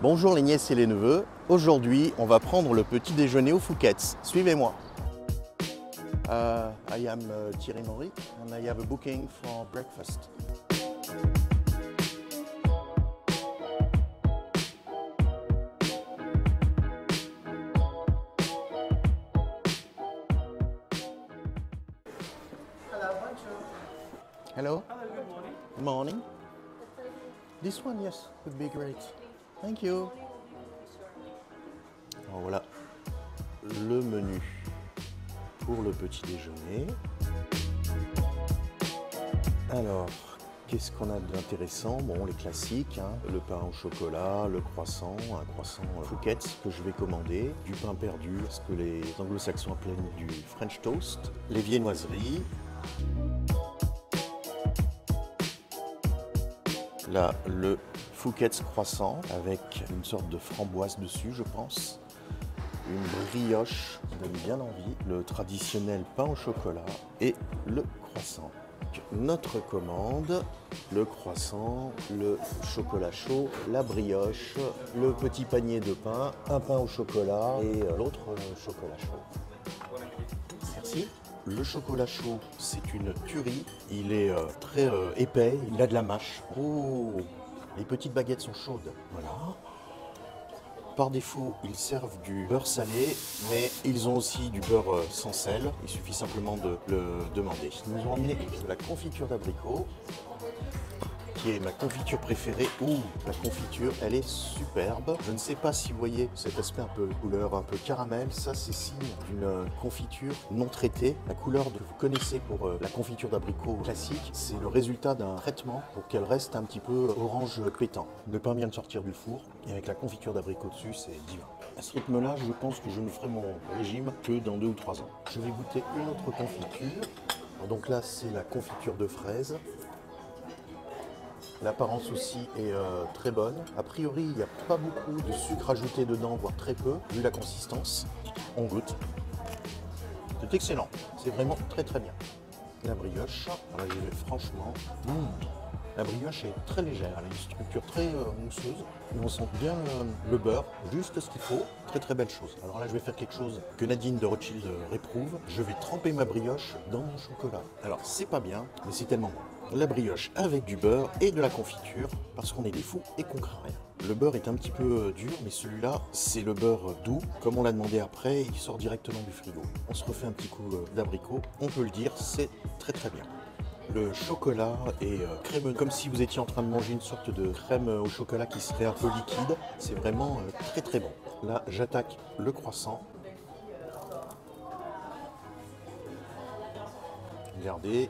Bonjour les nièces et les neveux. Aujourd'hui, on va prendre le petit déjeuner au Fouquet's. Suivez-moi. I am Thierry Henry and I have a booking for breakfast. Hello, bonjour. Hello. Hello, good morning. Good morning. This one, yes, would be great. Thank you. Alors voilà le menu pour le petit déjeuner. Alors, qu'est-ce qu'on a d'intéressant? Bon, les classiques, hein, le pain au chocolat, le croissant, un croissant Fouquet's que je vais commander, du pain perdu, ce que les anglo-saxons appellent du French toast, les viennoiseries. Là, le Fouquet's croissant avec une sorte de framboise dessus, je pense. Une brioche qui donne bien envie, le traditionnel pain au chocolat et le croissant. Notre commande, le croissant, le chocolat chaud, la brioche, le petit panier de pain, un pain au chocolat et l'autre chocolat chaud. Merci. Le chocolat chaud, c'est une tuerie. Il est très épais, il a de la mâche. Oh, les petites baguettes sont chaudes. Voilà. Par défaut, ils servent du beurre salé, mais ils ont aussi du beurre sans sel. Il suffit simplement de le demander. Ils nous ont amené de la confiture d'abricot, qui est ma confiture préférée. Ouh, la confiture, elle est superbe. Je ne sais pas si vous voyez cet aspect un peu couleur, un peu caramel. Ça, c'est signe d'une confiture non traitée. La couleur que vous connaissez pour la confiture d'abricot classique, c'est le résultat d'un traitement pour qu'elle reste un petit peu orange pétant. Le pain vient de sortir du four et avec la confiture d'abricot dessus, c'est divin. À ce rythme-là, je pense que je ne ferai mon régime que dans 2 ou 3 ans. Je vais goûter une autre confiture. Donc là, c'est la confiture de fraises. L'apparence aussi est très bonne. A priori, il n'y a pas beaucoup de sucre ajouté dedans, voire très peu, vu la consistance. On goûte. C'est excellent. C'est vraiment très très bien. La brioche, alors j'y vais franchement. La brioche est très légère, elle a une structure très mousseuse. Et on sent bien le beurre, juste ce qu'il faut. Très très belle chose. Alors là, je vais faire quelque chose que Nadine de Rothschild réprouve. Je vais tremper ma brioche dans mon chocolat. Alors c'est pas bien, mais c'est tellement bon. La brioche avec du beurre et de la confiture, parce qu'on est des fous et qu'on craint rien. Le beurre est un petit peu dur, mais celui-là, c'est le beurre doux. Comme on l'a demandé après, il sort directement du frigo. On se refait un petit coup d'abricot. On peut le dire, c'est très très bien. Le chocolat est crémeux, comme si vous étiez en train de manger une sorte de crème au chocolat qui serait un peu liquide. C'est vraiment très très bon. Là, j'attaque le croissant. Regardez,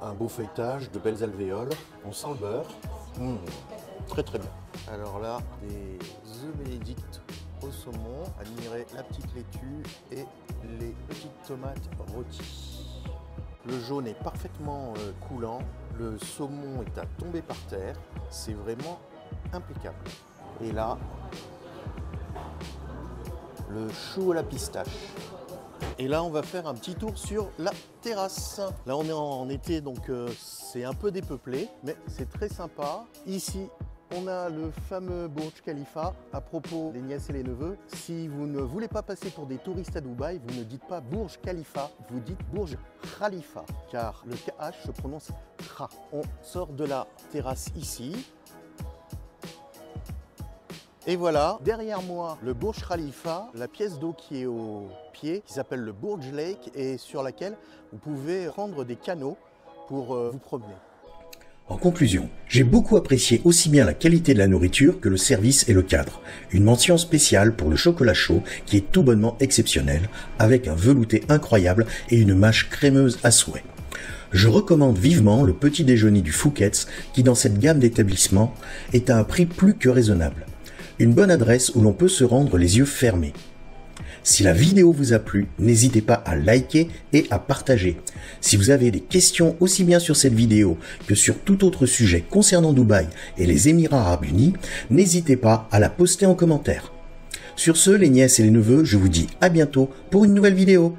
un beau feuilletage, de belles alvéoles. On sent le beurre. Très très bien. Alors là, des œufs bénédicts au saumon. Admirez la petite laitue et les petites tomates rôties. Le jaune est parfaitement coulant. Le saumon est à tomber par terre. C'est vraiment impeccable. Et là, le chou à la pistache. Et là, on va faire un petit tour sur la terrasse. Là, on est en été, donc c'est un peu dépeuplé, mais c'est très sympa. Ici, on a le fameux Burj Khalifa. À propos des nièces et les neveux, si vous ne voulez pas passer pour des touristes à Dubaï, vous ne dites pas Burj Khalifa, vous dites Burj Khalifa, car le KH se prononce Kha. On sort de la terrasse ici. Et voilà, derrière moi, le Burj Khalifa, la pièce d'eau qui est au pied, qui s'appelle le Burj Lake et sur laquelle vous pouvez prendre des canaux pour vous promener. En conclusion, j'ai beaucoup apprécié aussi bien la qualité de la nourriture que le service et le cadre. Une mention spéciale pour le chocolat chaud qui est tout bonnement exceptionnel, avec un velouté incroyable et une mâche crémeuse à souhait. Je recommande vivement le petit déjeuner du Fouquet's qui dans cette gamme d'établissements est à un prix plus que raisonnable. Une bonne adresse où l'on peut se rendre les yeux fermés. Si la vidéo vous a plu, n'hésitez pas à liker et à partager. Si vous avez des questions aussi bien sur cette vidéo que sur tout autre sujet concernant Dubaï et les Émirats Arabes Unis, n'hésitez pas à la poster en commentaire. Sur ce, les nièces et les neveux, je vous dis à bientôt pour une nouvelle vidéo.